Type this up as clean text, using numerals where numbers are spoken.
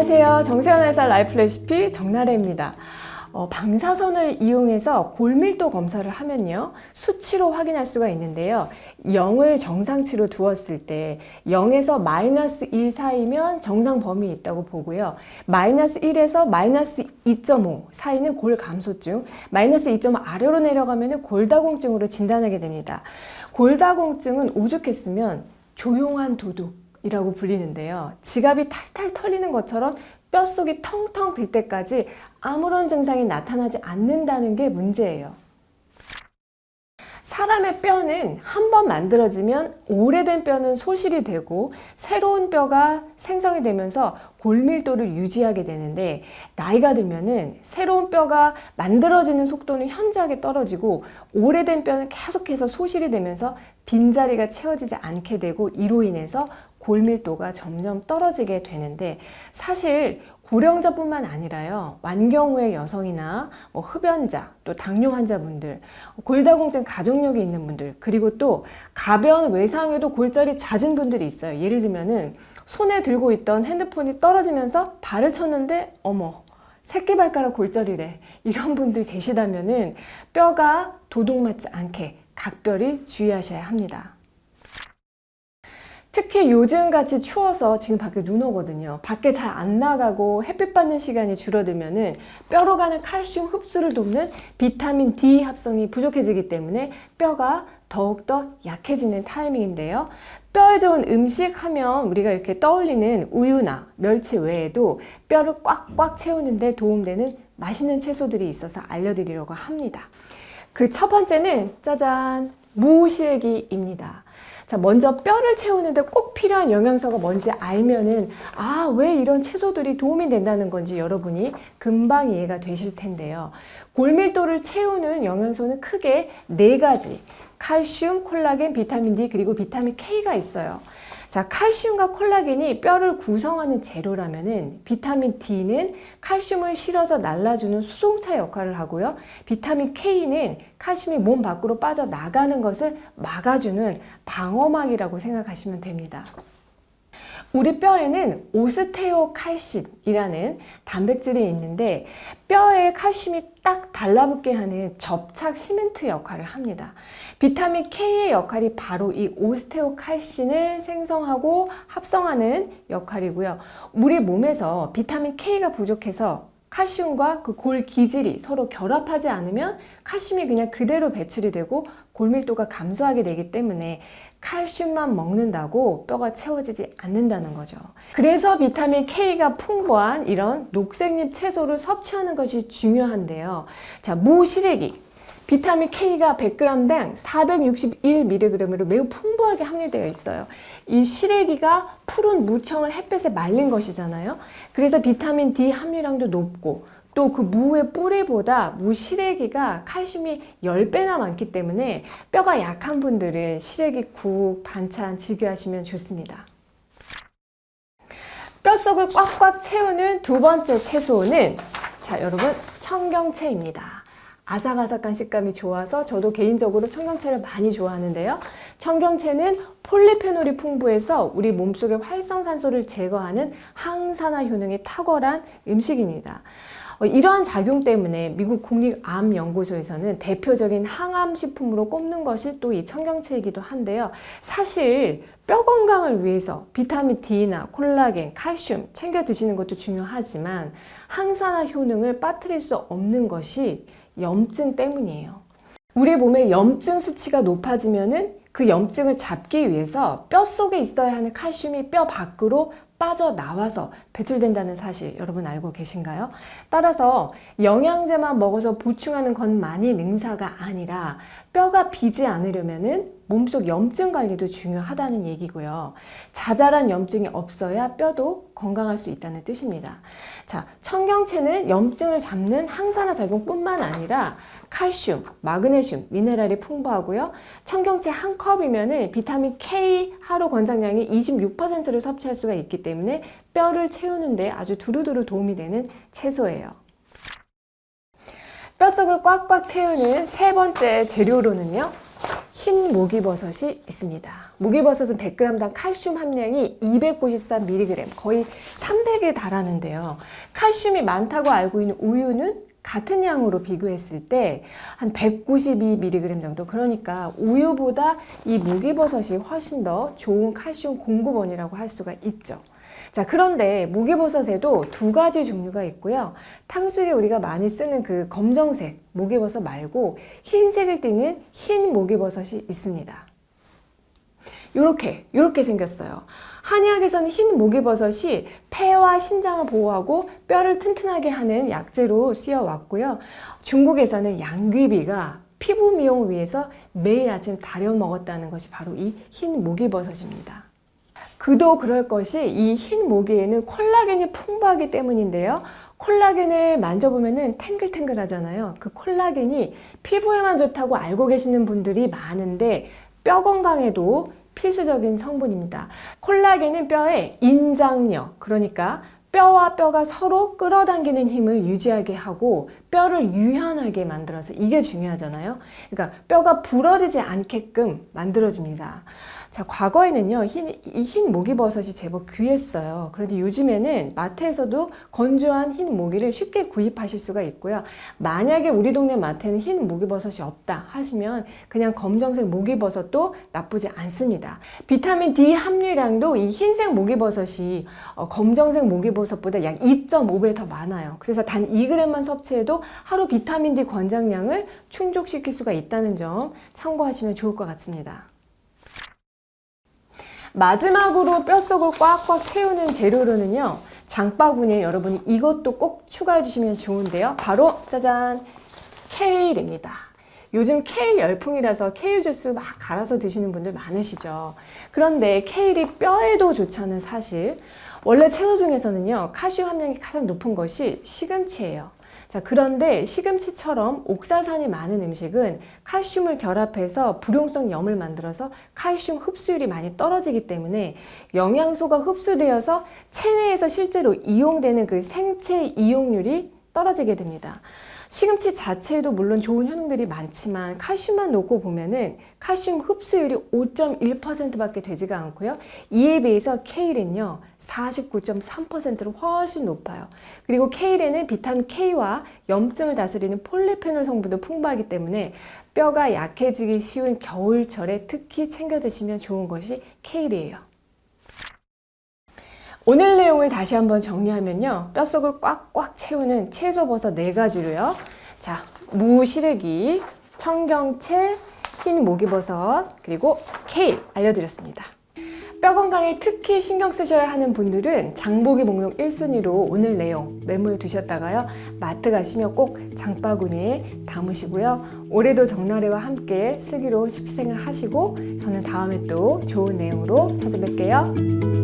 안녕하세요. 정세현 의사 라이프 레시피 정나래입니다. 방사선을 이용해서 골밀도 검사를 하면요, 수치로 확인할 수가 있는데요. 0을 정상치로 두었을 때 0에서 마이너스 1 사이면 정상 범위에 있다고 보고요. 마이너스 1에서 마이너스 2.5 사이는 골 감소증, 마이너스 2.5 아래로 내려가면 골다공증으로 진단하게 됩니다. 골다공증은 오죽했으면 조용한 도둑이라고 불리는데요. 지갑이 탈탈 털리는 것처럼 뼛속이 텅텅 빌 때까지 아무런 증상이 나타나지 않는다는 게 문제예요. 사람의 뼈는 한번 만들어지면 오래된 뼈는 소실이 되고 새로운 뼈가 생성이 되면서 골밀도를 유지하게 되는데, 나이가 들면은 새로운 뼈가 만들어지는 속도는 현저하게 떨어지고 오래된 뼈는 계속해서 소실이 되면서 빈자리가 채워지지 않게 되고, 이로 인해서 골밀도가 점점 떨어지게 되는데, 사실 고령자뿐만 아니라요, 완경우의 여성이나 흡연자, 또 당뇨 환자분들, 골다공증 가족력이 있는 분들, 그리고 또 가벼운 외상에도 골절이 잦은 분들이 있어요. 예를 들면은 손에 들고 있던 핸드폰이 떨어지면서 발을 쳤는데 어머, 새끼발가락 골절이래. 이런 분들 계시다면은 뼈가 도둑 맞지 않게 각별히 주의하셔야 합니다. 특히 요즘같이 추워서 지금 밖에 눈 오거든요. 밖에 잘 안 나가고 햇빛 받는 시간이 줄어들면은 뼈로 가는 칼슘 흡수를 돕는 비타민 D 합성이 부족해지기 때문에 뼈가 더욱더 약해지는 타이밍인데요. 뼈에 좋은 음식 하면 우리가 이렇게 떠올리는 우유나 멸치 외에도 뼈를 꽉꽉 채우는 데 도움되는 맛있는 채소들이 있어서 알려드리려고 합니다. 그 첫 번째는 짜잔, 무시래기입니다. 자, 먼저 뼈를 채우는데 꼭 필요한 영양소가 뭔지 알면은 왜 이런 채소들이 도움이 된다는 건지 여러분이 금방 이해가 되실 텐데요. 골밀도를 채우는 영양소는 크게 4가지. 칼슘, 콜라겐, 비타민 D, 그리고 비타민 K가 있어요. 자, 칼슘과 콜라겐이 뼈를 구성하는 재료라면은 비타민 D는 칼슘을 실어서 날라주는 수송차 역할을 하고요. 비타민 K는 칼슘이 몸 밖으로 빠져나가는 것을 막아주는 방어막이라고 생각하시면 됩니다. 우리 뼈에는 오스테오칼슘이라는 단백질이 있는데, 뼈에 칼슘이 딱 달라붙게 하는 접착 시멘트 역할을 합니다. 비타민 K의 역할이 바로 이 오스테오칼슘을 생성하고 합성하는 역할이고요. 우리 몸에서 비타민 K가 부족해서 칼슘과 그 골 기질이 서로 결합하지 않으면 칼슘이 그냥 그대로 배출이 되고 골밀도가 감소하게 되기 때문에 칼슘만 먹는다고 뼈가 채워지지 않는다는 거죠. 그래서 비타민 K가 풍부한 이런 녹색잎 채소를 섭취하는 것이 중요한데요. 자, 무시래기. 비타민 K가 100g당 461mg으로 매우 풍부하게 함유되어 있어요. 이 시래기가 푸른 무청을 햇볕에 말린 것이잖아요. 그래서 비타민 D 함유량도 높고, 또 그 무의 뿌리보다 무 시래기가 칼슘이 10배나 많기 때문에 뼈가 약한 분들은 시래기국, 반찬 즐겨하시면 좋습니다. 뼛속을 꽉꽉 채우는 두 번째 채소는, 자, 여러분, 청경채입니다. 아삭아삭한 식감이 좋아서 저도 개인적으로 청경채를 많이 좋아하는데요. 청경채는 폴리페놀이 풍부해서 우리 몸속의 활성산소를 제거하는 항산화 효능이 탁월한 음식입니다. 이러한 작용 때문에 미국 국립암연구소에서는 대표적인 항암식품으로 꼽는 것이 또 이 청경채이기도 한데요. 사실 뼈 건강을 위해서 비타민 D나 콜라겐, 칼슘 챙겨 드시는 것도 중요하지만 항산화 효능을 빠뜨릴 수 없는 것이 염증 때문이에요. 우리 몸의 염증 수치가 높아지면은 그 염증을 잡기 위해서 뼈 속에 있어야 하는 칼슘이 뼈 밖으로 빠져나와서 배출된다는 사실 여러분 알고 계신가요? 따라서 영양제만 먹어서 보충하는 것만이 능사가 아니라 뼈가 비지 않으려면은 몸속 염증 관리도 중요하다는 얘기고요. 자잘한 염증이 없어야 뼈도 건강할 수 있다는 뜻입니다. 자, 청경채는 염증을 잡는 항산화 작용뿐만 아니라 칼슘, 마그네슘, 미네랄이 풍부하고요. 청경채 한 컵이면 비타민 K 하루 권장량이 26%를 섭취할 수가 있기 때문에 뼈를 채우는데 아주 두루두루 도움이 되는 채소예요. 뼛속을 꽉꽉 채우는 세 번째 재료로는요, 흰 목이버섯이 있습니다. 목이버섯은 100g당 칼슘 함량이 293mg, 거의 300에 달하는데요. 칼슘이 많다고 알고 있는 우유는 같은 양으로 비교했을 때 한 192mg 정도, 그러니까 우유보다 이 목이버섯이 훨씬 더 좋은 칼슘 공급원이라고 할 수가 있죠. 자, 그런데 목이버섯에도 두 가지 종류가 있고요. 탕수육에 우리가 많이 쓰는 그 검정색 목이버섯 말고 흰색을 띠는 흰 목이버섯이 있습니다. 요렇게 생겼어요. 한의학에서는 흰 목이버섯이 폐와 신장을 보호하고 뼈를 튼튼하게 하는 약재로 쓰여왔고요. 중국에서는 양귀비가 피부 미용을 위해서 매일 아침 다려 먹었다는 것이 바로 이 흰 목이버섯입니다. 그도 그럴 것이 이 흰 모기에는 콜라겐이 풍부하기 때문인데요. 콜라겐을 만져보면 탱글탱글 하잖아요. 그 콜라겐이 피부에만 좋다고 알고 계시는 분들이 많은데 뼈 건강에도 필수적인 성분입니다. 콜라겐은 뼈의 인장력, 그러니까 뼈와 뼈가 서로 끌어당기는 힘을 유지하게 하고 뼈를 유연하게 만들어서, 이게 중요하잖아요. 그러니까 뼈가 부러지지 않게끔 만들어줍니다. 자, 과거에는요, 이 흰 목이버섯이 제법 귀했어요. 그런데 요즘에는 마트에서도 건조한 흰 모기를 쉽게 구입하실 수가 있고요. 만약에 우리 동네 마트에는 흰 목이버섯이 없다 하시면 그냥 검정색 목이버섯도 나쁘지 않습니다. 비타민 D 함유량도 이 흰색 목이버섯이 검정색 목이버섯보다 약 2.5배 더 많아요. 그래서 단 2g만 섭취해도 하루 비타민 D 권장량을 충족시킬 수가 있다는 점 참고하시면 좋을 것 같습니다. 마지막으로 뼛속을 꽉꽉 채우는 재료로는요, 장바구니에 여러분이 이것도 꼭 추가해 주시면 좋은데요. 바로 짜잔, 케일입니다. 요즘 케일 열풍이라서 케일 주스 막 갈아서 드시는 분들 많으시죠. 그런데 케일이 뼈에도 좋다는 사실, 원래 채소 중에서는요, 칼슘 함량이 가장 높은 것이 시금치예요. 자, 그런데 시금치처럼 옥사산이 많은 음식은 칼슘을 결합해서 불용성 염을 만들어서 칼슘 흡수율이 많이 떨어지기 때문에 영양소가 흡수되어서 체내에서 실제로 이용되는 그 생체 이용률이 떨어지게 됩니다. 시금치 자체에도 물론 좋은 효능들이 많지만 칼슘만 놓고 보면은 칼슘 흡수율이 5.1%밖에 되지가 않고요. 이에 비해서 케일은요, 49.3%로 훨씬 높아요. 그리고 케일에는 비타민 K와 염증을 다스리는 폴리페놀 성분도 풍부하기 때문에 뼈가 약해지기 쉬운 겨울철에 특히 챙겨 드시면 좋은 것이 케일이에요. 오늘 내용을 다시 한번 정리하면요, 뼛속을 꽉꽉 채우는 채소버섯 4가지로요. 자, 무시래기, 청경채, 흰 목이버섯, 그리고 케일 알려드렸습니다. 뼈 건강에 특히 신경 쓰셔야 하는 분들은 장보기 목록 1순위로 오늘 내용 메모해 두셨다가요, 마트 가시면 꼭 장바구니에 담으시고요. 올해도 정나래와 함께 슬기로운 식생을 하시고, 저는 다음에 또 좋은 내용으로 찾아뵐게요.